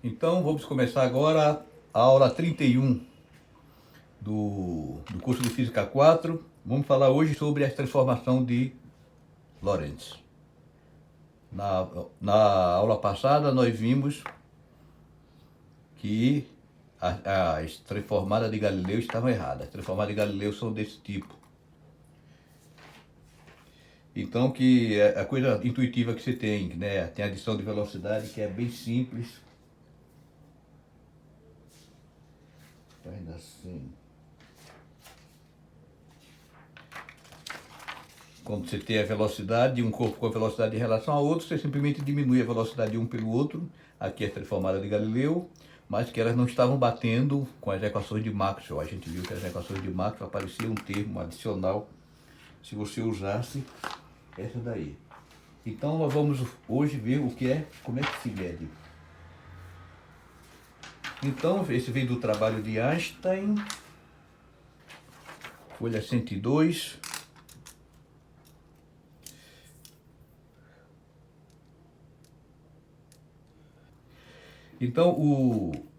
Então vamos começar agora a aula 31 do curso de Física 4. Vamos falar hoje sobre a transformação de Lorentz. Na aula passada nós vimos que as transformadas de Galileu estavam erradas. As transformadas de Galileu são desse tipo. Então que é a coisa intuitiva que você tem, né? Tem a adição de velocidade que é bem simples. Faz assim. Quando você tem a velocidade de um corpo com a velocidade em relação ao outro, você simplesmente diminui a velocidade de um pelo outro. Aqui é a transformada de Galileu, mas que elas não estavam batendo com as equações de Maxwell. A gente viu que as equações de Maxwell aparecia um termo adicional se você usasse essa daí. Então nós vamos hoje ver como é que se mede. Então esse vem do trabalho de Einstein, folha 102. Então,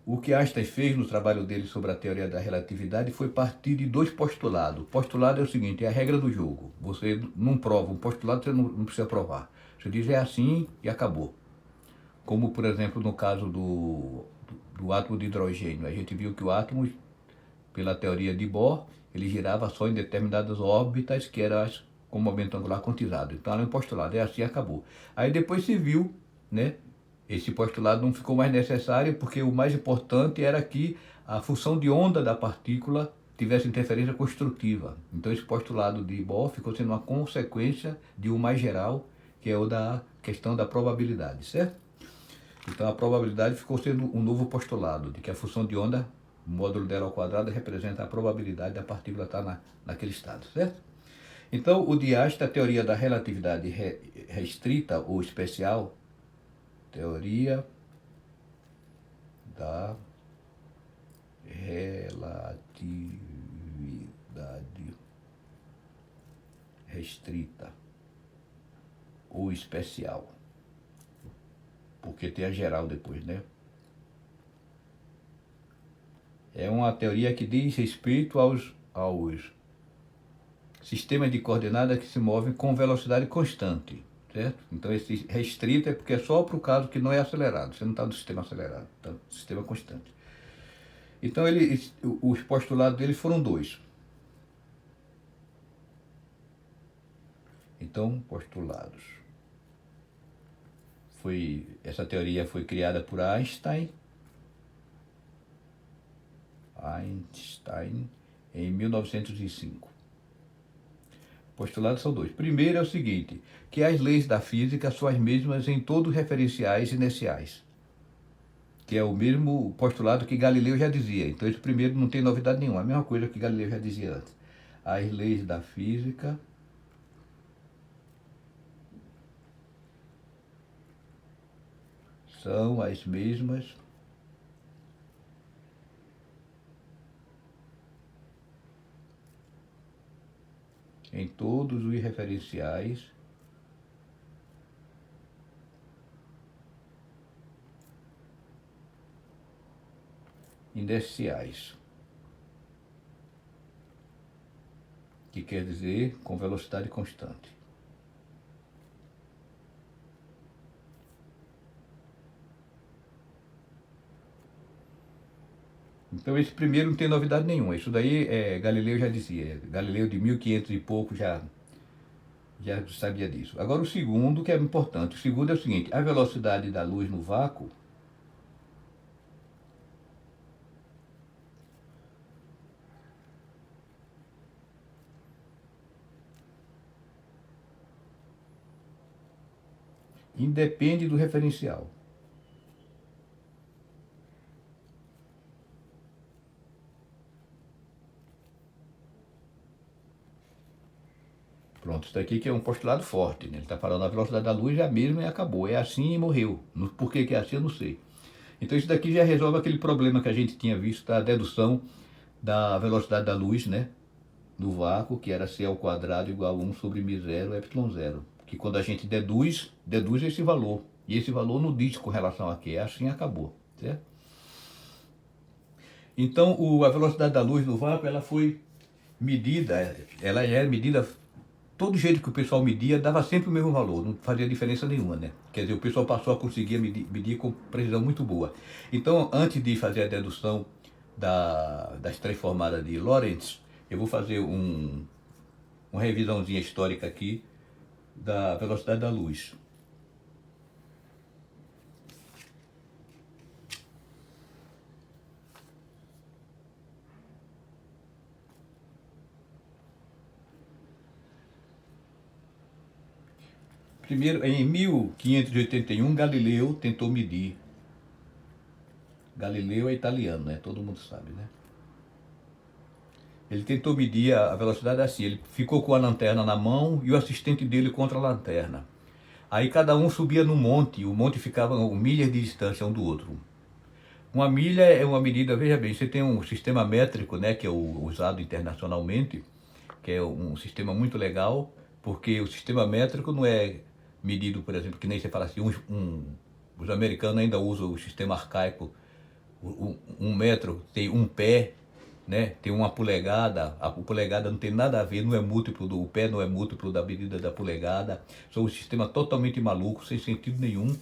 o que Einstein fez no trabalho dele sobre a teoria da relatividade foi partir de dois postulados. O postulado é o seguinte, é a regra do jogo. Você não prova um postulado, você não precisa provar. Você diz é assim e acabou. Como, por exemplo, no caso do átomo de hidrogênio. A gente viu que o átomo, pela teoria de Bohr, ele girava só em determinadas órbitas que eram com momento angular quantizado. Então, era um postulado, é assim e acabou. Aí depois se viu, né? Esse postulado não ficou mais necessário porque o mais importante era que a função de onda da partícula tivesse interferência construtiva. Então esse postulado de Bohr ficou sendo uma consequência de um mais geral, que é o da questão da probabilidade, certo? Então a probabilidade ficou sendo um novo postulado, de que a função de onda, o módulo dela ao quadrado, representa a probabilidade da partícula estar naquele estado, certo? Então o de Einstein, a teoria da relatividade restrita ou especial, teoria da relatividade restrita ou especial, porque tem a geral depois, né? É uma teoria que diz respeito aos sistemas de coordenadas que se movem com velocidade constante. Certo? Então esse restrito é porque é só para o caso que não é acelerado, você não está no sistema acelerado, está no sistema constante. Então os postulados dele foram dois. Então, postulados. Essa teoria foi criada por Einstein em 1905. Postulados são dois. Primeiro é o seguinte, que as leis da física são as mesmas em todos os referenciais inerciais, que é o mesmo postulado que Galileu já dizia. Então esse primeiro não tem novidade nenhuma, a mesma coisa que Galileu já dizia antes. As leis da física são as mesmas em todos os referenciais inerciais, que quer dizer com velocidade constante. Então esse primeiro não tem novidade nenhuma, isso daí Galileu já dizia, Galileu de 1500 e pouco já sabia disso. Agora o segundo que é importante, o segundo é o seguinte, a velocidade da luz no vácuo independe do referencial. Pronto, isso daqui que é um postulado forte, né? Ele está falando a velocidade da luz é a mesma e acabou, é assim e morreu. Por que é assim eu não sei. Então isso daqui já resolve aquele problema que a gente tinha visto da dedução da velocidade da luz, né? No vácuo, que era c ao quadrado igual a 1 sobre μ0 ε0. Que quando a gente deduz esse valor. E esse valor não diz com relação a quê, é assim e acabou. certo? Então, a velocidade da luz no vácuo, ela foi medida, ela é medida, todo jeito que o pessoal media, dava sempre o mesmo valor, não fazia diferença nenhuma, né? Quer dizer, o pessoal passou a conseguir medir com precisão muito boa. Então, antes de fazer a dedução das transformadas de Lorentz, eu vou fazer uma revisãozinha histórica aqui da velocidade da luz. Primeiro, em 1581, Galileu tentou medir. Galileu é italiano, né? Todo mundo sabe, né? Ele tentou medir a velocidade assim, ele ficou com a lanterna na mão e o assistente dele contra a lanterna. Aí cada um subia no monte, e o monte ficava milhas de distância um do outro. Uma milha é uma medida, veja bem, você tem um sistema métrico, né, que é usado internacionalmente, que é um sistema muito legal, porque o sistema métrico não é medido, por exemplo, que nem você fala assim, os americanos ainda usam o sistema arcaico, um metro tem um pé, né? Tem uma polegada, a polegada não tem nada a ver, não é múltiplo o pé não é múltiplo da medida da polegada, são um sistema totalmente maluco, sem sentido nenhum,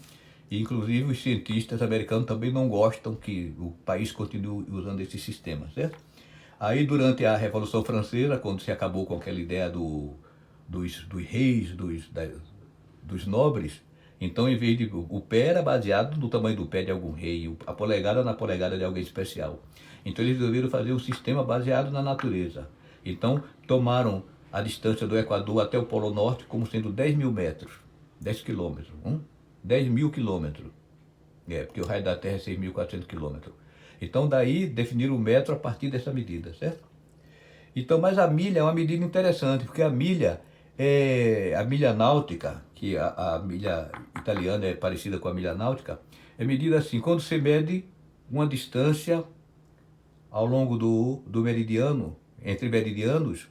e inclusive os cientistas americanos também não gostam que o país continue usando esse sistema, certo? Aí durante a Revolução Francesa, quando se acabou com aquela ideia dos reis, dos nobres, então em vez de o pé era baseado no tamanho do pé de algum rei, a polegada na polegada de alguém especial. Então eles resolveram fazer um sistema baseado na natureza. Então tomaram a distância do Equador até o Polo Norte como sendo 10 mil metros, 10 quilômetros, 10 mil quilômetros. Porque o raio da Terra é 6.400 quilômetros. Então daí definiram o metro a partir dessa medida, certo? Então, mas a milha é uma medida interessante, porque a milha náutica, que a milha italiana é parecida com a milha náutica, é medida assim, quando você mede uma distância ao longo do meridiano, entre meridianos,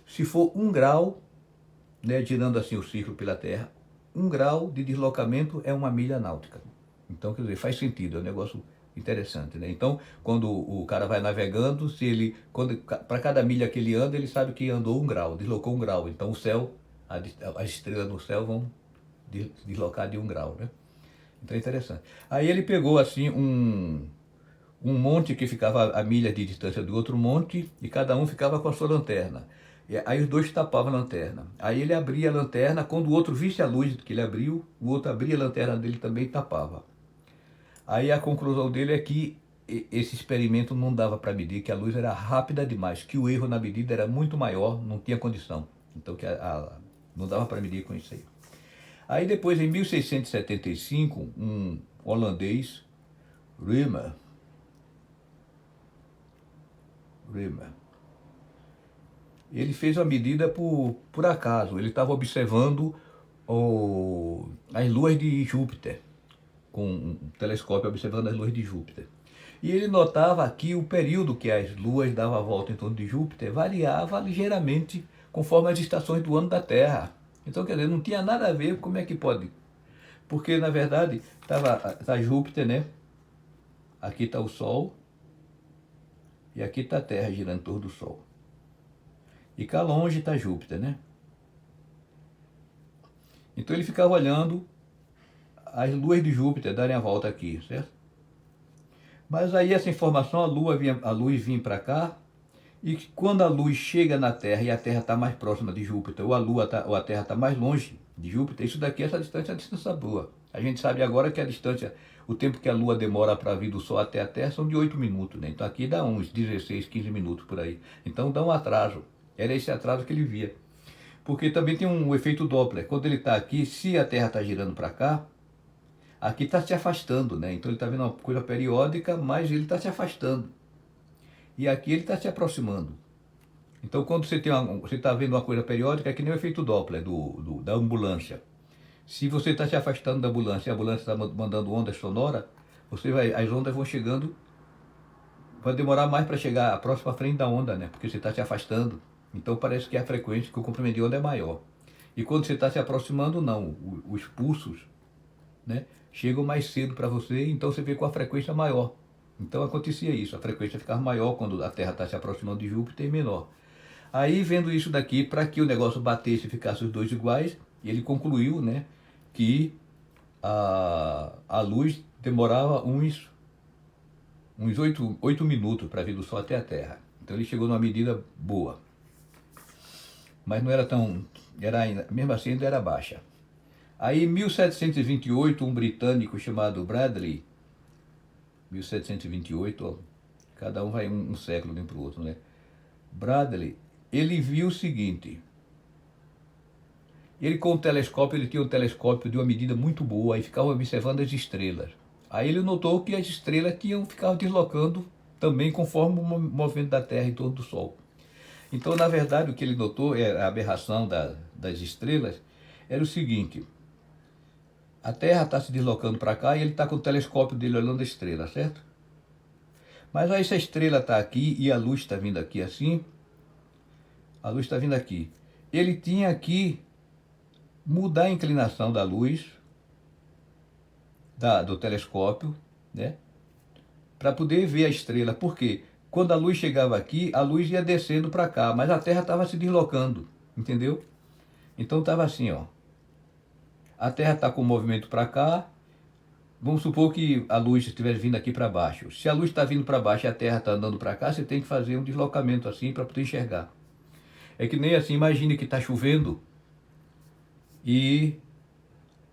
se for 1 grau, né, girando assim o círculo pela Terra, 1 grau de deslocamento é uma milha náutica. Então, quer dizer, faz sentido, é um negócio interessante, né? Então, quando o cara vai navegando, para cada milha que ele anda, ele sabe que andou 1 grau, deslocou 1 grau. Então, o céu, as estrelas no céu vão deslocar de 1 grau, né? Então, é interessante. Aí ele pegou, assim, um monte que ficava a milha de distância do outro monte, e cada um ficava com a sua lanterna. E aí os dois tapavam a lanterna. Aí ele abria a lanterna, quando o outro visse a luz que ele abriu, o outro abria a lanterna dele também e tapava. Aí a conclusão dele é que esse experimento não dava para medir, que a luz era rápida demais, que o erro na medida era muito maior, não tinha condição. Então que não dava para medir com isso aí. Aí depois, em 1675, um holandês, Riemer, ele fez uma medida por acaso. Ele estava observando as luas de Júpiter, com um telescópio observando as luas de Júpiter. E ele notava que o período que as luas davam a volta em torno de Júpiter variava ligeiramente conforme as estações do ano da Terra. Então, quer dizer, não tinha nada a ver, como é que pode? Porque, na verdade, tá Júpiter, né? Aqui está o Sol e aqui está a Terra girando em torno do Sol. E cá longe está Júpiter, né? Então ele ficava olhando as luas de Júpiter darem a volta aqui, certo? Mas aí essa informação, a luz vinha para cá, e quando a luz chega na Terra e a Terra está mais próxima de Júpiter, ou a Terra está mais longe de Júpiter, essa distância é a distância boa. A gente sabe agora que a distância, o tempo que a Lua demora para vir do Sol até a Terra são de 8 minutos, né? Então aqui dá uns 16, 15 minutos por aí. Então dá um atraso. Era esse atraso que ele via. Porque também tem um efeito Doppler. Quando ele está aqui, se a Terra está girando para cá, aqui está se afastando, né? Então ele está vendo uma coisa periódica, mas ele está se afastando. E aqui ele está se aproximando. Então quando você está vendo uma coisa periódica, é que nem o efeito Doppler da ambulância. Se você está se afastando da ambulância e a ambulância está mandando ondas sonoras, as ondas vão chegando, vai demorar mais para chegar a próxima frente da onda, né? Porque você está se afastando. Então parece que a frequência, que o comprimento de onda é maior. E quando você está se aproximando, não. Os pulsos, né, chegam mais cedo para você, então você vê com a frequência maior. Então acontecia isso, a frequência ficava maior quando a Terra está se aproximando de Júpiter e menor. Aí, vendo isso daqui, para que o negócio batesse e ficasse os dois iguais, ele concluiu, né, que a luz demorava uns 8 minutos para vir do Sol até a Terra. Então ele chegou numa medida boa. Mas não era tão. Mesmo assim ainda era baixa. Aí em 1728, um britânico chamado Bradley, 1728, ó, cada um vai um século de um para o outro, né? Bradley, ele viu o seguinte. Ele com o telescópio, ele tinha um telescópio de uma medida muito boa e ficava observando as estrelas. Aí ele notou que as estrelas ficavam deslocando também conforme o movimento da Terra em torno do Sol. Então, na verdade, o que ele notou, a aberração das estrelas, era o seguinte: a Terra está se deslocando para cá e ele está com o telescópio dele olhando a estrela, certo? Mas aí se a estrela está aqui e a luz está vindo aqui assim, a luz está vindo aqui. Ele tinha que mudar a inclinação da luz do telescópio, né? Para poder ver a estrela. Por quê? Quando a luz chegava aqui, a luz ia descendo para cá, mas a Terra estava se deslocando, entendeu? Então estava assim, ó. A Terra está com o movimento para cá. Vamos supor que a luz estiver vindo aqui para baixo. Se a luz está vindo para baixo e a Terra está andando para cá, você tem que fazer um deslocamento assim para poder enxergar. É que nem assim, imagine que está chovendo e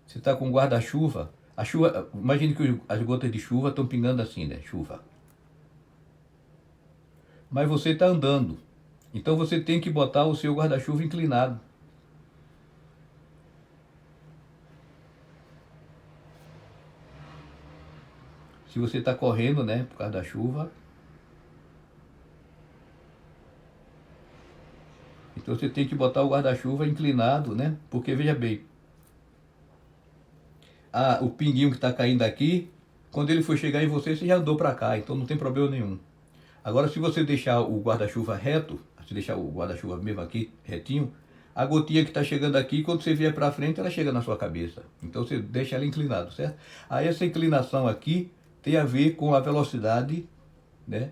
você está com um guarda-chuva. Imagine que as gotas de chuva estão pingando assim, né? Chuva. Mas você está andando. Então você tem que botar o seu guarda-chuva inclinado. Se você está correndo, né, por causa da chuva, então você tem que botar o guarda-chuva inclinado, né? Porque veja bem, o pinguinho que está caindo aqui, quando ele for chegar em você, você já andou para cá, então não tem problema nenhum. Agora, se você deixar o guarda-chuva reto, se deixar o guarda-chuva mesmo aqui, retinho, a gotinha que está chegando aqui, quando você vier para frente, ela chega na sua cabeça. Então você deixa ela inclinado, certo? Aí essa inclinação aqui tem a ver com a velocidade, né?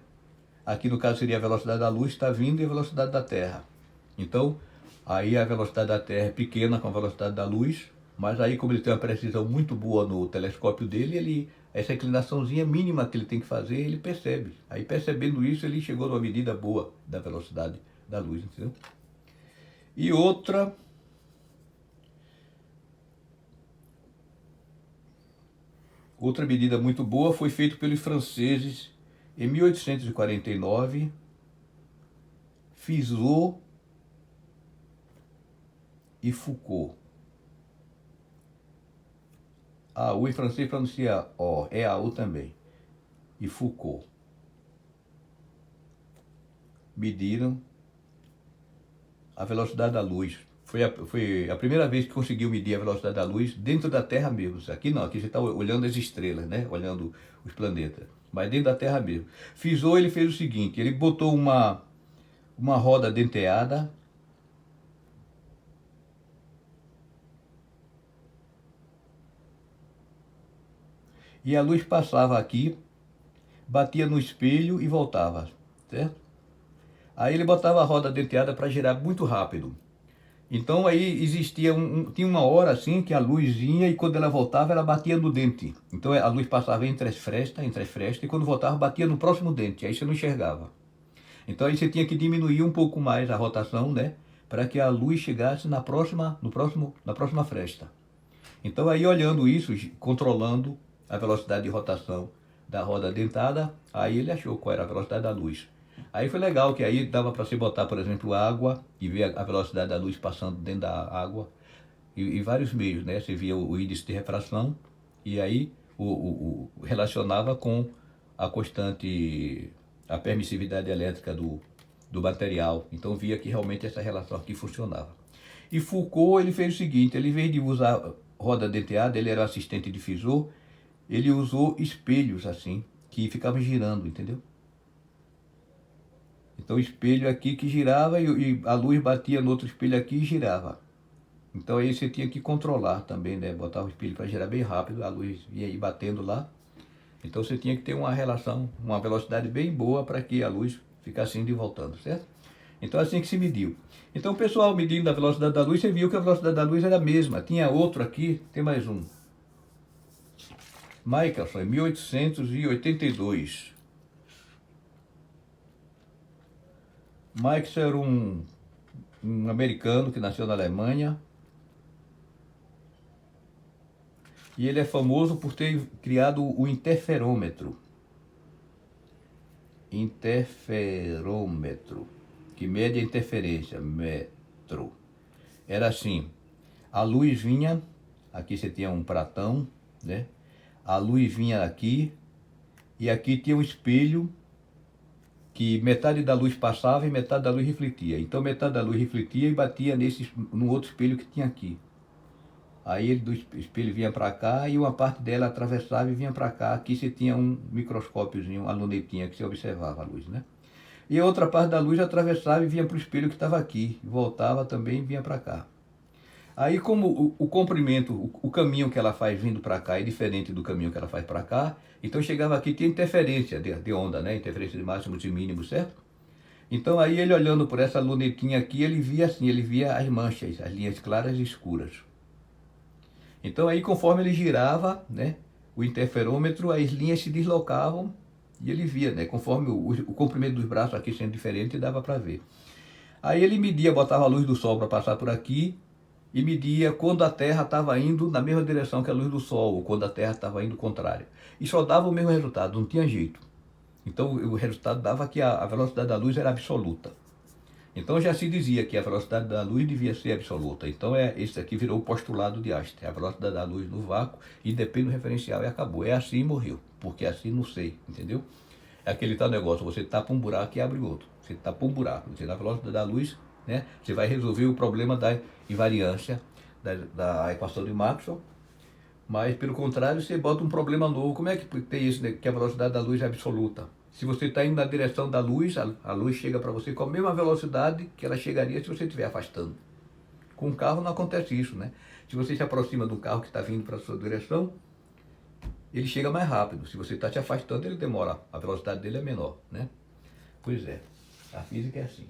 Aqui no caso seria a velocidade da luz está vindo e a velocidade da Terra. Então, aí a velocidade da Terra é pequena com a velocidade da luz, mas aí como ele tem uma precisão muito boa no telescópio dele, essa inclinaçãozinha mínima que ele tem que fazer, ele percebe. Aí percebendo isso, ele chegou numa medida boa da velocidade da luz, entendeu? E outra medida muito boa foi feita pelos franceses em 1849, Fizeau e Foucault. O em francês pronuncia O, é a U também. E Foucault. Mediram a velocidade da luz. Foi a primeira vez que conseguiu medir a velocidade da luz dentro da Terra mesmo. Aqui não, aqui você está olhando as estrelas, né? Olhando os planetas. Mas dentro da Terra mesmo. Fizeau, ele fez o seguinte, ele botou uma roda denteada e a luz passava aqui, batia no espelho e voltava, certo? Aí ele botava a roda denteada para girar muito rápido. Então aí existia tinha uma hora assim que a luz vinha e quando ela voltava ela batia no dente. Então a luz passava entre as frestas e quando voltava batia no próximo dente, aí você não enxergava. Então aí você tinha que diminuir um pouco mais a rotação, né, para que a luz chegasse na próxima fresta. Então aí olhando isso, controlando a velocidade de rotação da roda dentada, aí ele achou qual era a velocidade da luz. Aí foi legal que aí dava para você botar, por exemplo, água e ver a velocidade da luz passando dentro da água e vários meios, né? Você via o índice de refração e aí relacionava com a constante, a permissividade elétrica do material. Então via que realmente essa relação aqui funcionava. E Foucault, ele fez o seguinte, ele, em vez de usar roda denteada, ele era assistente de Fizeau, ele usou espelhos assim, que ficavam girando, entendeu? Então o espelho aqui que girava e a luz batia no outro espelho aqui e girava. Então aí você tinha que controlar também, né? Botar o espelho para girar bem rápido, a luz ia ir batendo lá. Então você tinha que ter uma relação, uma velocidade bem boa para que a luz ficasse indo e voltando, certo? Então assim que se mediu. Então o pessoal medindo a velocidade da luz, você viu que a velocidade da luz era a mesma. Tinha outro aqui, tem mais um. Michelson, em 1882. Michelson era um americano que nasceu na Alemanha. E ele é famoso por ter criado o interferômetro. Interferômetro, que mede a interferência, metro. Era assim, a luz vinha, aqui você tinha um pratão, né? A luz vinha aqui, e aqui tinha um espelho, que metade da luz passava e metade da luz refletia. Então metade da luz refletia e batia no outro espelho que tinha aqui. Aí ele do espelho vinha para cá e uma parte dela atravessava e vinha para cá. Aqui você tinha um microscópiozinho, uma lunetinha que você observava a luz, né? E a outra parte da luz atravessava e vinha para o espelho que estava aqui. Voltava também e vinha para cá. Aí como o comprimento, o caminho que ela faz vindo para cá é diferente do caminho que ela faz para cá, então chegava aqui, tinha interferência de onda, né? Interferência de máximos e mínimos, certo? Então aí ele olhando por essa lunetinha aqui, ele via assim, ele via as manchas, as linhas claras e escuras. Então aí conforme ele girava, né, o interferômetro, as linhas se deslocavam e ele via, né, conforme o comprimento dos braços aqui sendo diferente, dava para ver. Aí ele media, botava a luz do sol para passar por aqui e media quando a Terra estava indo na mesma direção que a luz do sol, ou quando a Terra estava indo contrário. E só dava o mesmo resultado, não tinha jeito. Então o resultado dava que a velocidade da luz era absoluta. Então já se dizia que a velocidade da luz devia ser absoluta. Então esse aqui virou o postulado de Einstein. A velocidade da luz no vácuo e depende do referencial e acabou. É assim e morreu, porque assim não sei, entendeu? É aquele tal negócio, você tapa um buraco e abre outro. Você tapa um buraco, você dá a velocidade da luz, né? Você vai resolver o problema da invariância da equação de Maxwell. Mas pelo contrário, você bota um problema novo. Como é que tem isso, né? Que a velocidade da luz é absoluta? Se você está indo na direção da luz, a luz chega para você com a mesma velocidade que ela chegaria se você estiver afastando. Com um carro não acontece isso, né? Se você se aproxima do carro que está vindo para a sua direção, ele chega mais rápido. Se você está se afastando, ele demora. A velocidade dele é menor, né? Pois é, a física é assim.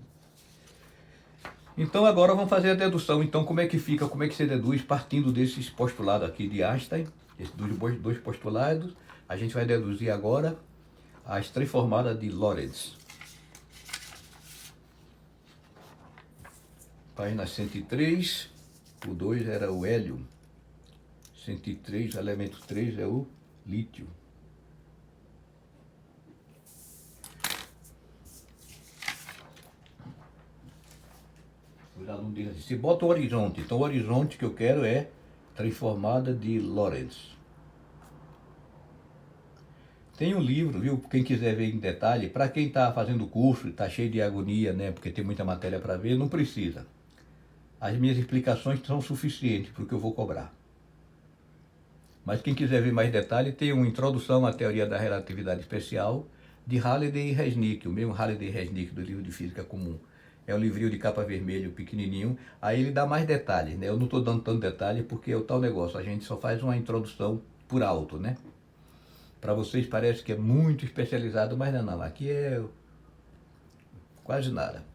Então agora vamos fazer a dedução. Então como é que fica, como é que se deduz partindo desses postulados aqui de Einstein, esses dois postulados, a gente vai deduzir agora as transformadas de Lorentz. Página 103, o 2 era o hélio, 103, elemento 3 é o lítio. Os alunos dizem assim, se bota o horizonte, então o horizonte que eu quero é transformada de Lorentz. Tem um livro, viu? Quem quiser ver em detalhe, para quem está fazendo o curso e está cheio de agonia, né? Porque tem muita matéria para ver, não precisa. As minhas explicações são suficientes para o que eu vou cobrar. Mas quem quiser ver mais detalhe, tem uma introdução à teoria da relatividade especial de Halliday e Resnick, o mesmo Halliday e Resnick do livro de Física Comum. É um livrinho de capa vermelho, pequenininho, aí ele dá mais detalhes, né? Eu não estou dando tanto detalhe porque é o tal negócio, a gente só faz uma introdução por alto, né? Para vocês parece que é muito especializado, mas não, aqui é quase nada.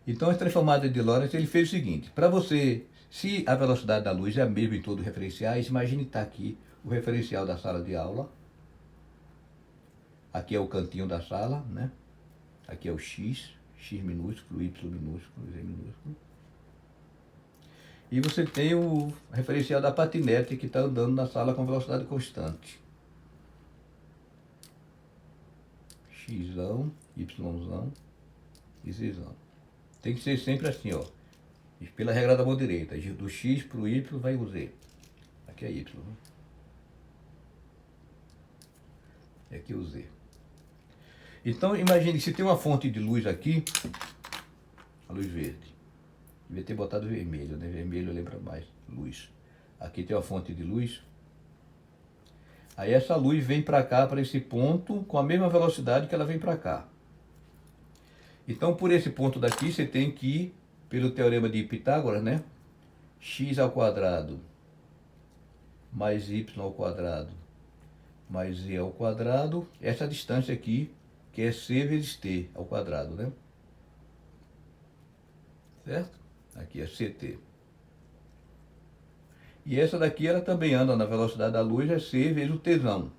Então, as transformadas de Lorentz, ele fez o seguinte, para você, se a velocidade da luz é a mesma em todos os referenciais, imagine estar aqui o referencial da sala de aula, aqui é o cantinho da sala, né? Aqui é o X, X minúsculo, Y minúsculo, Z minúsculo. E você tem o referencial da patinete que está andando na sala com velocidade constante. Xzão, Yzão e Zzão. Tem que ser sempre assim, ó. Pela regra da mão direita. Do X para o Y vai o Z. Aqui é Y. E aqui é o Z. Então imagine, se tem uma fonte de luz aqui, a luz verde. Devia ter botado vermelho, né? Vermelho lembra mais luz. Aqui tem uma fonte de luz. Aí essa luz vem para cá, para esse ponto, com a mesma velocidade que ela vem para cá. Então por esse ponto daqui você tem que pelo teorema de Pitágoras, né? X ao quadrado mais y ao quadrado mais z ao quadrado, essa distância aqui, que é c vezes t ao quadrado, né? Certo? Aqui é ct. E essa daqui, ela também anda na velocidade da luz, é c vezes o tzão.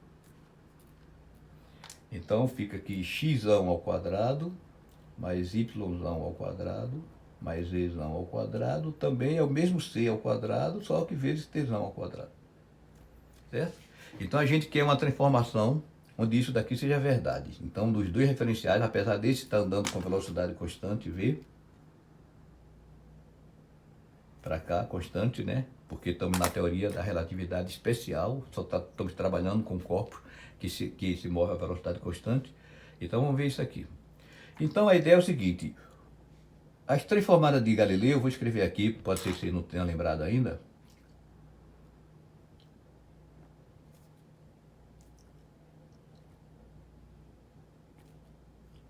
Então fica aqui x ao quadrado, mais y ao quadrado, mais z ao quadrado, também é o mesmo c ao quadrado, só que vezes tzão ao quadrado. Certo? Então a gente quer uma transformação onde isso daqui seja verdade. Então, dos dois referenciais, apesar desse estar andando com velocidade constante, v, para cá, constante, né? Porque estamos na teoria da relatividade especial, só estamos trabalhando com corpos que se move a velocidade constante. Então vamos ver isso aqui. Então a ideia é o seguinte: as transformadas de Galileu, eu vou escrever aqui, pode ser que você não tenha lembrado ainda.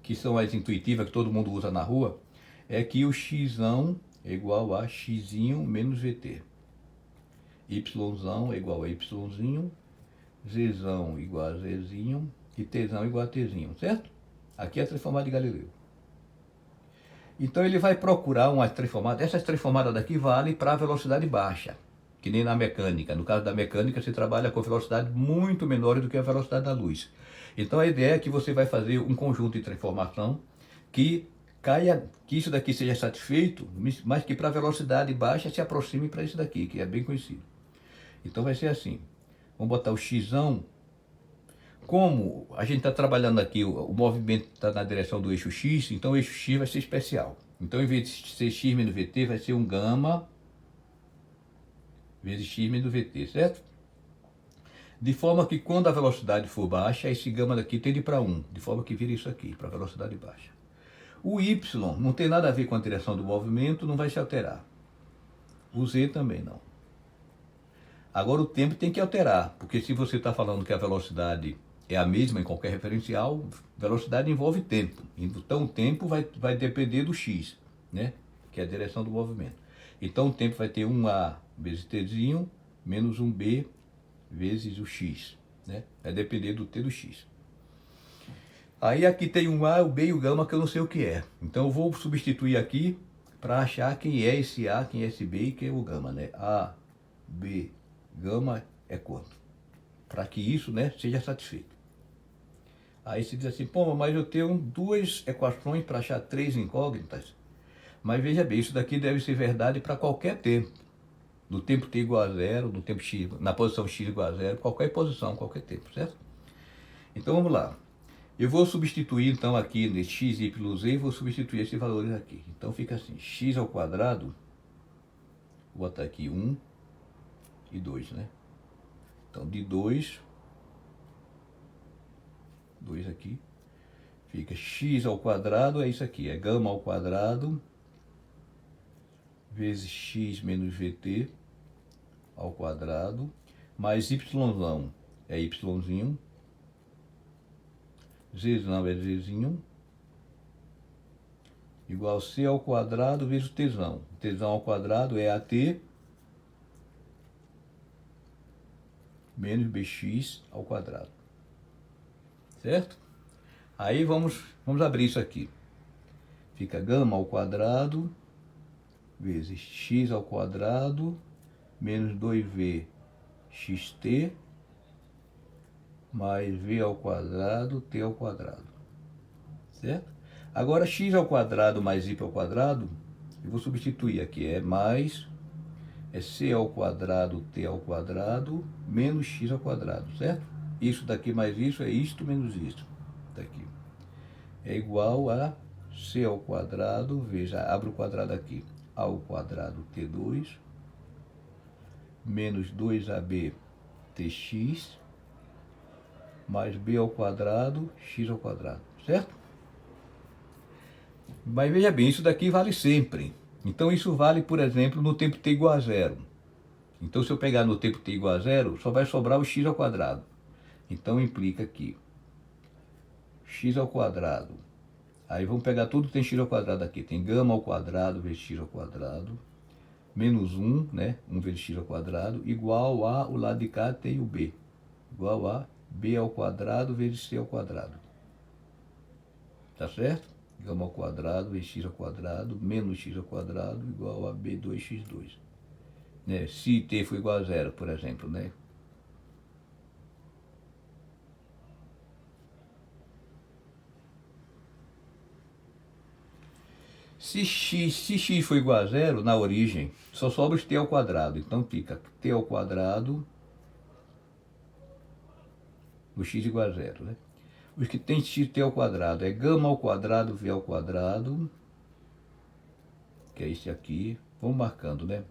Que são as intuitivas que todo mundo usa na rua, é que o x é igual a x menos vt. Y é igual a y, z igual a z e t igual a t, certo? Aqui é a transformada de Galileu. Então ele vai procurar uma transformada. Essas transformadas daqui valem para a velocidade baixa, que nem na mecânica. No caso da mecânica, você trabalha com velocidade muito menor do que a velocidade da luz. Então a ideia é que você vai fazer um conjunto de transformação que isso daqui seja satisfeito, mas que para a velocidade baixa se aproxime para isso daqui, que é bem conhecido. Então vai ser assim. Vamos botar o x. Como a gente está trabalhando aqui, o movimento está na direção do eixo x, então o eixo x vai ser especial. Então, em vez de ser x menos vt, vai ser um gama vezes x menos vt, certo? De forma que quando a velocidade for baixa, esse gama daqui tende para 1, de forma que vira isso aqui, para a velocidade baixa. O y não tem nada a ver com a direção do movimento, não vai se alterar. O z também não. Agora o tempo tem que alterar, porque se você está falando que a velocidade é a mesma em qualquer referencial, velocidade envolve tempo. Então o tempo vai depender do x, né? Que é a direção do movimento. Então o tempo vai ter 1a vezes t menos 1b vezes o x, né? Vai depender do t do x. Aí aqui tem um A, o B e o gama que eu não sei o que é. Então eu vou substituir aqui para achar quem é esse A, quem é esse B e quem é o gama, né? A, B, gama é quanto? Para que isso, né, seja satisfeito. Aí se diz assim, pô, mas eu tenho duas equações para achar três incógnitas. Mas veja bem, isso daqui deve ser verdade para qualquer tempo. Do tempo t igual a zero, do tempo x, na posição x igual a zero, qualquer posição, qualquer tempo, certo? Então vamos lá. Eu vou substituir então aqui nesse x, y, z, vou substituir esses valores aqui. Então fica assim, x ao quadrado, vou botar aqui 1 e 2, né? Então de 2 aqui, fica x ao quadrado, é isso aqui, é gama ao quadrado, vezes x menos vt ao quadrado, mais y é y, z é z, igual a c ao quadrado vezes o t. T ao quadrado é at menos bx ao quadrado. Certo? Aí vamos abrir isso aqui. Fica gama ao quadrado vezes x ao quadrado menos 2v xt mais v ao quadrado, t ao quadrado. Certo? Agora x ao quadrado mais y ao quadrado, eu vou substituir aqui, é c ao quadrado, t ao quadrado, menos x ao quadrado, certo? Isso daqui mais isso é isto menos isso. Daqui. É igual a c ao quadrado, veja, abre o quadrado aqui, ao quadrado t2, menos 2ab tx, mais b ao quadrado, x ao quadrado, certo? Mas veja bem, isso daqui vale sempre. Então isso vale, por exemplo, no tempo t igual a zero. Então se eu pegar no tempo t igual a zero, só vai sobrar o x ao quadrado. Então implica que x ao quadrado Aí vamos pegar tudo que tem x ao quadrado aqui. Tem gama ao quadrado vezes x ao quadrado, menos 1, né? 1 vezes x ao quadrado, igual a, o lado de cá tem o b. Igual a b ao quadrado vezes c ao quadrado. Tá certo? Gama ao quadrado vezes x ao quadrado, menos x ao quadrado, igual a b2x2. Né? Se t for igual a zero, por exemplo, né? Se x for igual a zero, na origem, só sobra os t ao quadrado. Então fica t ao quadrado, o x igual a zero, né? Os que tem xt ao quadrado é gama ao quadrado, v ao quadrado, que é esse aqui. Vamos marcando, né?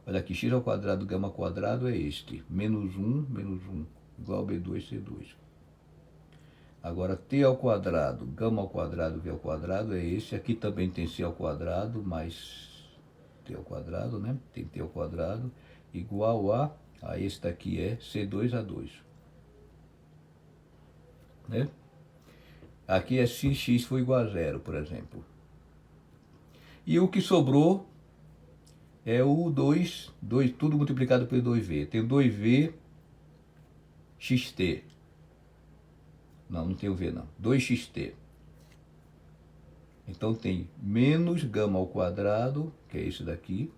Olha aqui, x ao quadrado, gama ao quadrado é este. Menos 1, igual a b2c2. Agora, t ao quadrado, gama ao quadrado, v ao quadrado é esse. Aqui também tem c ao quadrado, mais t ao quadrado, né? Tem t ao quadrado, igual a esse daqui é c2a2. Né? Aqui é se x for igual a zero, por exemplo. E o que sobrou é o 2, tudo multiplicado por 2v. Tem 2v xt. Não tem o v não. 2xt. Então tem menos gama ao quadrado, que é esse daqui.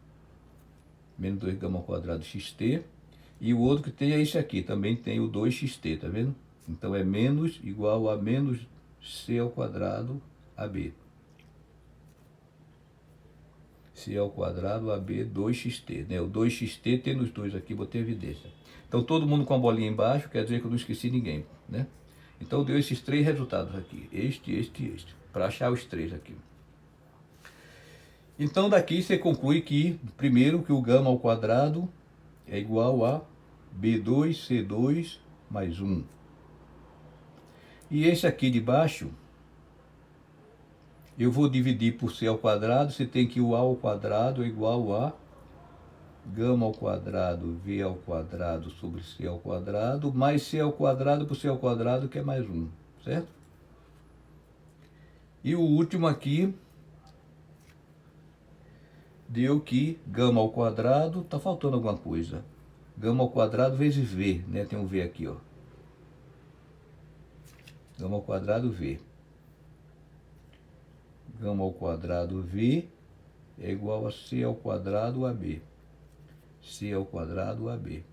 Menos 2 gama ao quadrado xt. E o outro que tem é esse aqui. Também tem o 2xt, tá vendo? Então é menos igual a menos c ao quadrado ab. C ao quadrado AB 2xt, né? O 2xt tem nos dois aqui, botei evidência. Então todo mundo com a bolinha embaixo, quer dizer que eu não esqueci ninguém, né? Então deu esses três resultados aqui, este e este, para achar os três aqui. Então daqui você conclui que, primeiro, que o gama ao quadrado é igual a B2C2 mais 1. E esse aqui de baixo, eu vou dividir por c ao quadrado, você tem que o a ao quadrado é igual a gama ao quadrado, v ao quadrado sobre c ao quadrado, mais c ao quadrado por c ao quadrado, que é mais 1, certo? E o último aqui deu que gama ao quadrado, tá faltando alguma coisa. Gama ao quadrado vezes v, né? Tem um v aqui, ó. Gama ao quadrado v. Gama ao quadrado v é igual a c ao quadrado ab. C ao quadrado AB.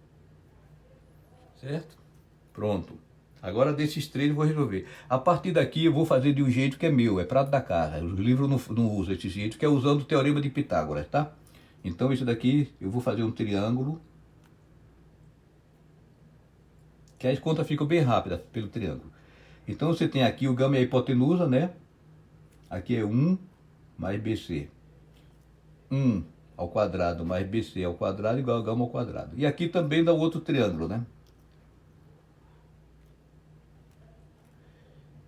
Certo? Pronto. Agora desses três eu vou resolver. A partir daqui eu vou fazer de um jeito que é meu, é prato da casa. Os livros não usam esse jeito, que é usando o teorema de Pitágoras, tá? Então esse daqui eu vou fazer um triângulo, que as contas ficam bem rápidas pelo triângulo. Então você tem aqui o gama e a hipotenusa, né? Aqui é 1 mais BC. 1 ao quadrado mais BC ao quadrado igual a gama ao quadrado. E aqui também dá outro triângulo, né?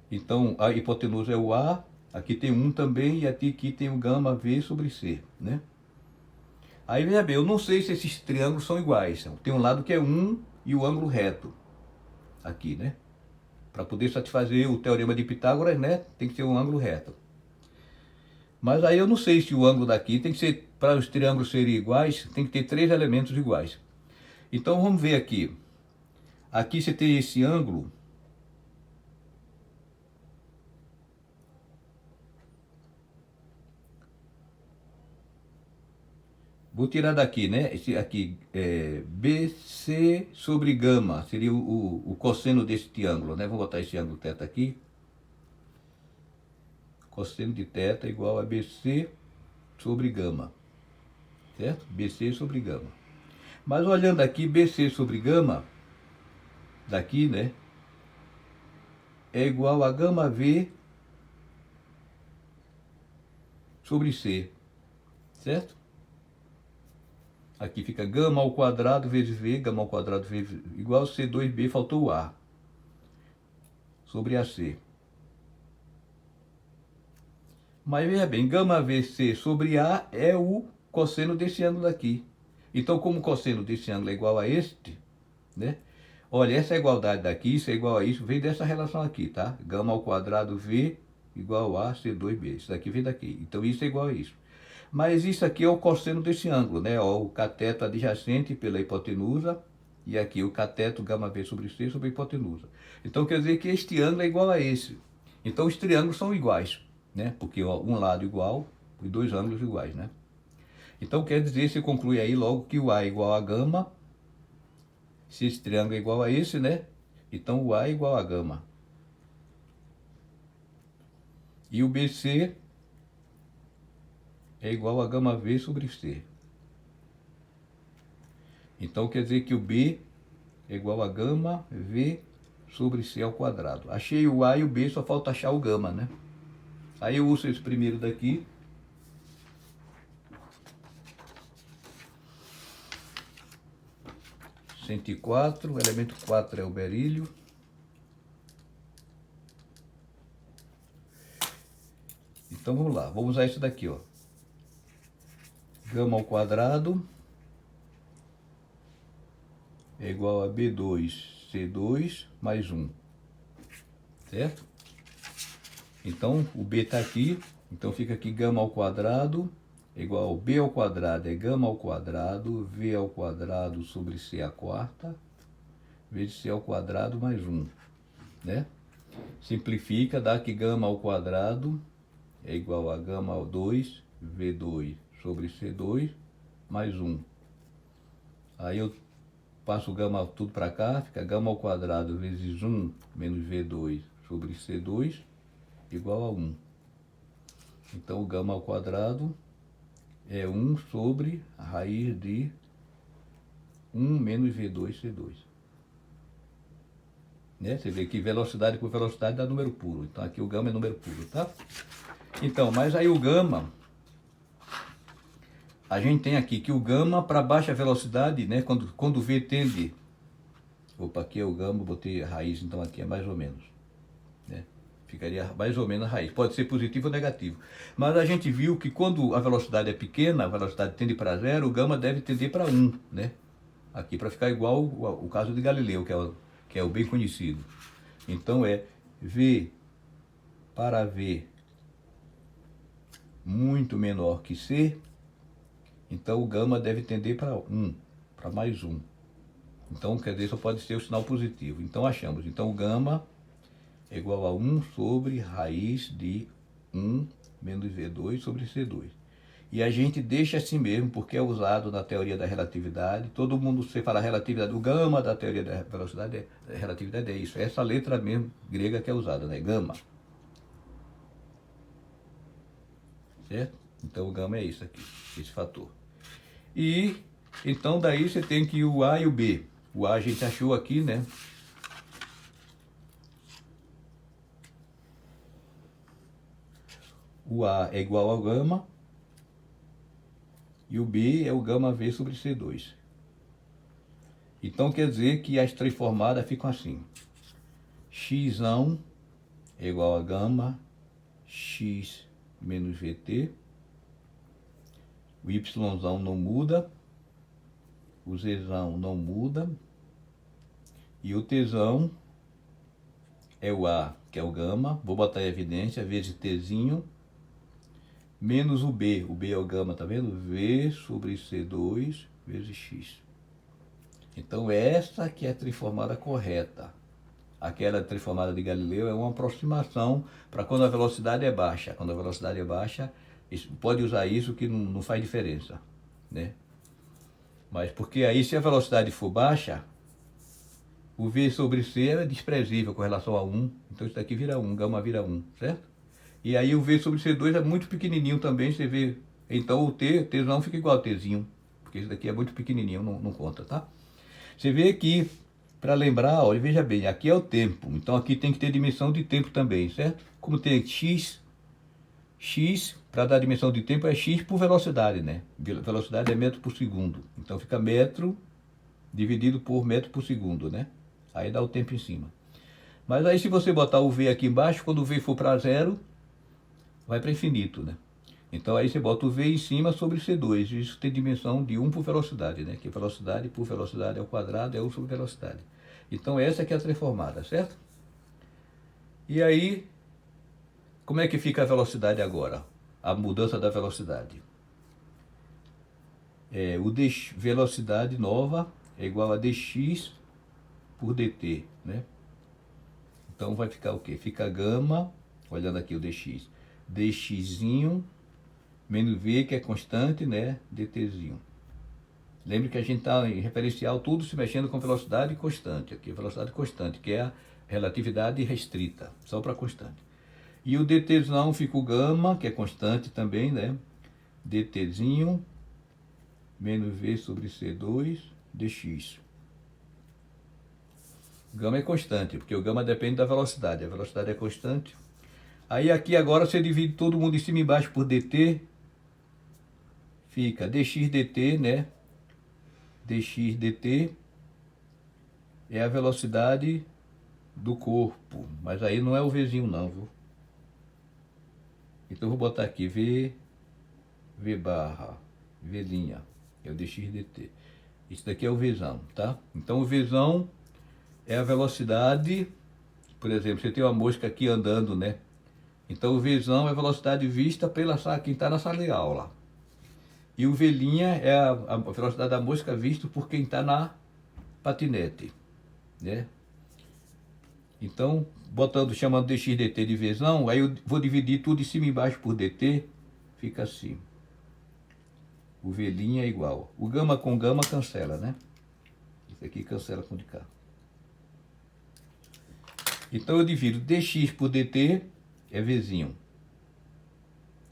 Então a hipotenusa é o A, aqui tem 1 também, e aqui tem o gama V sobre C, né? Aí veja bem, eu não sei se esses triângulos são iguais. Tem um lado que é 1 e o ângulo reto, aqui, né? Para poder satisfazer o teorema de Pitágoras, né? Tem que ser um ângulo reto. Mas aí eu não sei se o ângulo daqui tem que ser, para os triângulos serem iguais, tem que ter 3 elementos iguais. Então vamos ver aqui. Aqui você tem esse ângulo. Vou tirar daqui, né? Esse aqui é BC sobre gama, seria o cosseno desse triângulo, né? Vou botar esse ângulo θ aqui. Cosseno de θ igual a BC sobre gama, certo? BC sobre gama. Mas olhando aqui, BC sobre gama, daqui, né? É igual a gama V sobre C, certo? Aqui fica gama ao quadrado vezes V, gama ao quadrado vezes igual a C2B, faltou o A, sobre AC. Mas veja bem, gama VC sobre A é o cosseno desse ângulo aqui. Então, como o cosseno desse ângulo é igual a este, né? Olha, essa igualdade daqui, isso é igual a isso, vem dessa relação aqui, tá? Gama ao quadrado V igual a C2B. Isso daqui vem daqui. Então isso é igual a isso. Mas isso aqui é o cosseno desse ângulo, né? Ó, o cateto adjacente pela hipotenusa e aqui o cateto gama V sobre C sobre a hipotenusa. Então quer dizer que este ângulo é igual a esse. Então os triângulos são iguais, né? Porque ó, um lado igual e dois ângulos iguais, né? Então quer dizer, se conclui aí logo que o A é igual a gama, se esse triângulo é igual a esse, né? Então o A é igual a gama. E o BC é igual a gama V sobre C. Então quer dizer que o B é igual a gama V sobre C ao quadrado. Achei o A e o B, só falta achar o gama, né? Aí eu uso esse primeiro daqui. (104), o elemento 4 é o berílio. Então vamos lá, vamos usar isso daqui, ó. Gama ao quadrado é igual a B2C2 mais 1, certo? Então o B está aqui, então fica aqui gama ao quadrado é igual ao B ao quadrado, é gama ao quadrado, V ao quadrado sobre C à quarta, vezes C ao quadrado mais 1, né? Simplifica, dá que gama ao quadrado é igual a gama ao 2, V2 sobre C2 mais 1. Aí eu passo gama tudo para cá, fica gama ao quadrado vezes 1 menos V2 sobre C2 igual a 1. Então o gama ao quadrado é 1 sobre a raiz de 1 menos V2 C2. Né? Você vê que velocidade por velocidade dá número puro. Então aqui o gama é número puro, tá? Então, mas aí o gama, a gente tem aqui que o gama para baixa velocidade, né? Quando o V tende, opa, aqui é o gama, botei a raiz, então aqui é mais ou menos, né? Ficaria mais ou menos a raiz, pode ser positivo ou negativo. Mas a gente viu que quando a velocidade é pequena, a velocidade tende para zero, o gama deve tender para 1, né? Aqui para ficar igual o caso de Galileu, que é o bem conhecido. Então é V para V muito menor que C, então o gama deve tender para 1, para mais 1. Então, quer dizer, só pode ser o sinal positivo. Então achamos, então o gama é igual a 1 sobre raiz de 1 menos V2 sobre C2. E a gente deixa assim mesmo, porque é usado na teoria da relatividade. Todo mundo, você fala relatividade, o gama da teoria da velocidade, relatividade é isso. É essa letra mesmo grega que é usada, né? Gama. Certo? Então o gama é isso aqui, esse fator. E então daí você tem que o A e o B. O A a gente achou aqui, né? O A é igual ao gama e o B é o gama V sobre C2. Então quer dizer que as transformadas ficam assim. X é igual a gama X menos VT. O Y não muda. O Z não muda. E o T é o A, que é o gama. Vou botar em evidência, vezes Tzinho. Menos o B é o gama, tá vendo? V sobre C2 vezes X. Então essa que é a transformada correta. Aquela transformada de Galileu é uma aproximação para quando a velocidade é baixa. Quando a velocidade é baixa, pode usar isso que não faz diferença, né? Mas porque aí se a velocidade for baixa, o V sobre C é desprezível com relação a 1. Então isso daqui vira 1, gama vira 1, certo? E aí o V sobre C2 é muito pequenininho também, você vê. Então o Tzão fica igual a Tzinho, porque isso daqui é muito pequenininho, não conta, tá? Você vê aqui, para lembrar, olha, veja bem, aqui é o tempo, então aqui tem que ter dimensão de tempo também, certo? Como tem x para dar dimensão de tempo é x por velocidade, né? Velocidade é metro por segundo, então fica metro dividido por metro por segundo, né? Aí dá o tempo em cima. Mas aí se você botar o V aqui embaixo, quando o V for para zero, vai para infinito, né? Então aí você bota o V em cima sobre C2, isso tem dimensão de 1 por velocidade, né? Que velocidade por velocidade ao quadrado é 1 sobre velocidade. Então essa que é a transformada, certo? E aí, Como é que fica a velocidade agora? A mudança da velocidade. Velocidade nova é igual a dx por dt, né? Então vai ficar o quê? Fica gama, olhando aqui o dx, dxzinho menos v, que é constante, né? dtzinho. Lembre que a gente está em referencial tudo se mexendo com velocidade constante. Aqui, velocidade constante, que é a relatividade restrita, só para constante. E o dtzão fica o gama, que é constante também, né? dtzinho menos v sobre c2 dx. Gama é constante, porque o gama depende da velocidade. A velocidade é constante. Aí aqui agora você divide todo mundo em cima e embaixo por dt. Fica dx dt, né? dx dt é a velocidade do corpo. Mas aí não é o vzinho não, viu? Então eu vou botar aqui v barra, v'inha. É o dx dt. Isso daqui é o vzão, tá? Então o vzão é a velocidade. Por exemplo, você tem uma mosca aqui andando, né? Então o vzão é a velocidade vista pela quem está na sala de aula. E o v'inha é a velocidade da mosca vista por quem está na patinete, né? Então, chamando dx dt de vzão, aí eu vou dividir tudo de cima e embaixo por dt, fica assim. O v'inha é igual. O gama com gama cancela, né? Isso aqui cancela com de cá. Então eu divido dx por dt, é vzinho.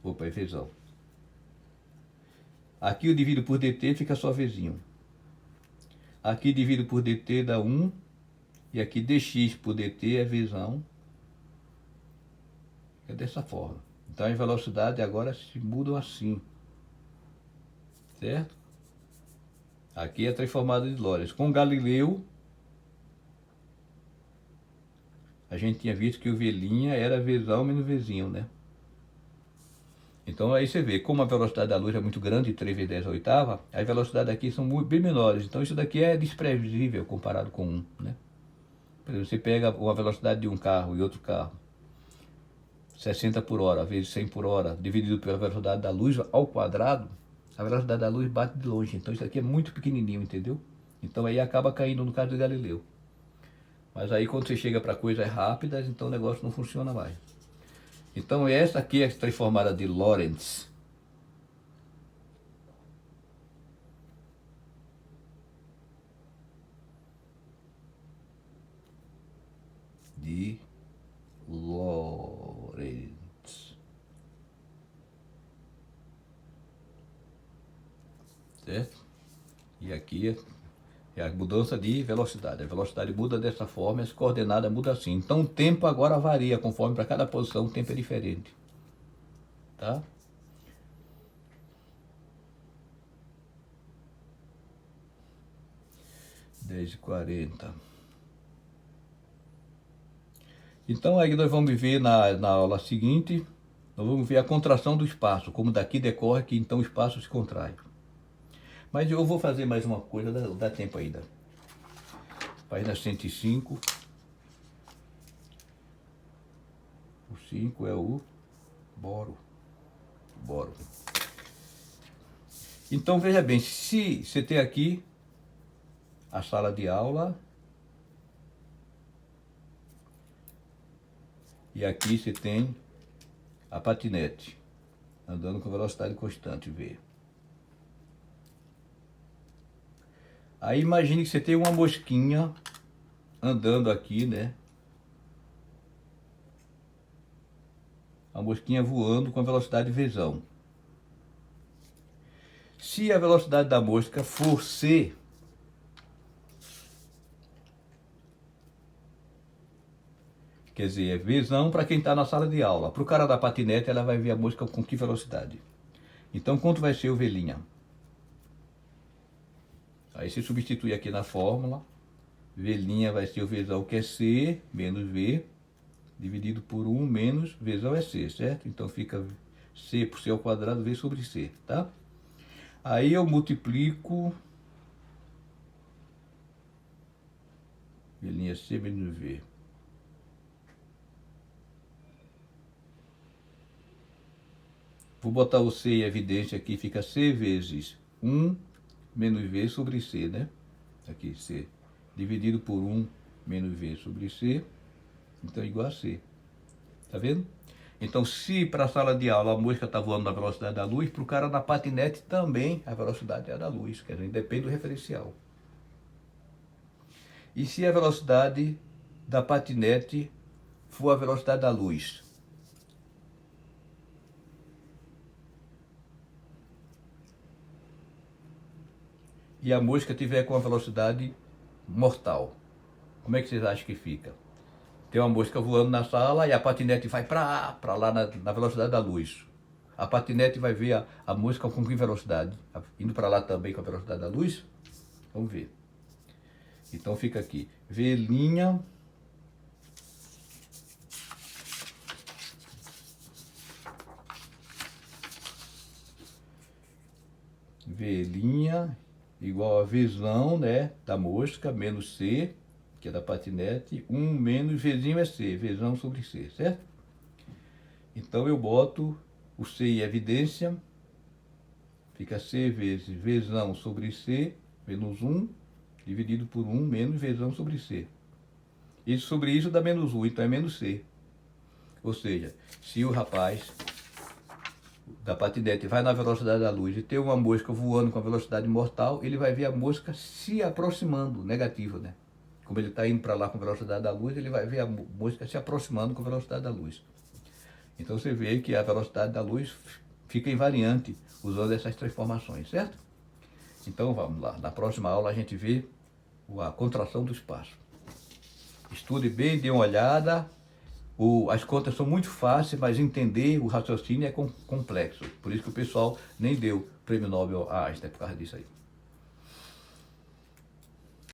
Opa, é vzão. Aqui eu divido por dt, fica só vzinho. Aqui divido por dt dá 1. E aqui dx por dt é vzão. É dessa forma. Então as velocidades agora se mudam assim. Certo? Aqui é a transformada de Lorentz. Com Galileu, a gente tinha visto que o v'inha era vzão menos vzinho, né? Então aí você vê, como a velocidade da luz é muito grande, 3 vezes 10 a oitava, as velocidades aqui são bem menores. Então isso daqui é desprezível comparado com 1, né? Por exemplo, você pega a velocidade de um carro e outro carro, 60 por hora vezes 100 por hora, dividido pela velocidade da luz ao quadrado, a velocidade da luz bate de longe. Então isso aqui é muito pequenininho, entendeu? Então aí acaba caindo no caso de Galileu. Mas aí quando você chega para coisas rápidas, então o negócio não funciona mais. Então essa aqui é a transformada de Lorentz. De Lorentz. Certo? E aqui é a mudança de velocidade. A velocidade muda dessa forma, as coordenadas mudam assim. Então o tempo agora varia, conforme para cada posição o tempo é diferente. Tá? Dez e 40. Então aí nós vamos ver na aula seguinte, nós vamos ver a contração do espaço, como daqui decorre que então o espaço se contrai. Mas eu vou fazer mais uma coisa, dá tempo ainda. Página 105. O 5 é o boro. Boro. Então veja bem, se você tem aqui a sala de aula, e aqui você tem a patinete, andando com velocidade constante, V. Aí imagine que você tem uma mosquinha andando aqui, né? A mosquinha voando com a velocidade vzão. Se a velocidade da mosca for c, quer dizer, é vzão para quem está na sala de aula. Para o cara da patinete, ela vai ver a mosca com que velocidade. Então, quanto vai ser o v'inha? Aí você substitui aqui na fórmula. V'inha vai ser o vzão, que é c, menos v, dividido por 1 menos vzão é c, certo? Então fica c por c ao quadrado, v sobre c, tá? Aí eu multiplico v'inha c menos v. Vou botar o C em evidência aqui, fica C vezes 1 menos V sobre C, né? Aqui, C. Dividido por 1 menos V sobre C, então é igual a C. Tá vendo? Então, se para a sala de aula a mosca está voando na velocidade da luz, para o cara na patinete também a velocidade é a da luz, quer dizer, depende do referencial. E se a velocidade da patinete for a velocidade da luz? E a mosca tiver com a velocidade mortal, como é que vocês acham que fica? Tem uma mosca voando na sala e a patinete vai para lá na velocidade da luz. A patinete vai ver a mosca com que velocidade? Indo para lá também com a velocidade da luz? Vamos ver. Então fica aqui. V', V' igual a Vzão, né, da mosca, menos C, que é da patinete, 1 menos Vzinho é C, Vzão sobre C, certo? Então eu boto o C em evidência, fica C vezes Vzão sobre C, menos 1, dividido por 1 menos Vzão sobre C. Isso sobre isso dá menos 1, então é menos C. Ou seja, se o rapaz da patinete vai na velocidade da luz e tem uma mosca voando com a velocidade mortal, ele vai ver a mosca se aproximando, negativo, né? Como ele está indo para lá com a velocidade da luz, ele vai ver a mosca se aproximando com a velocidade da luz. Então você vê que a velocidade da luz fica invariante usando essas transformações, certo? Então vamos lá, na próxima aula a gente vê a contração do espaço. Estude bem, dê uma olhada. As contas são muito fáceis, mas entender o raciocínio é complexo. Por isso que o pessoal nem deu prêmio Nobel a Einstein por causa disso aí.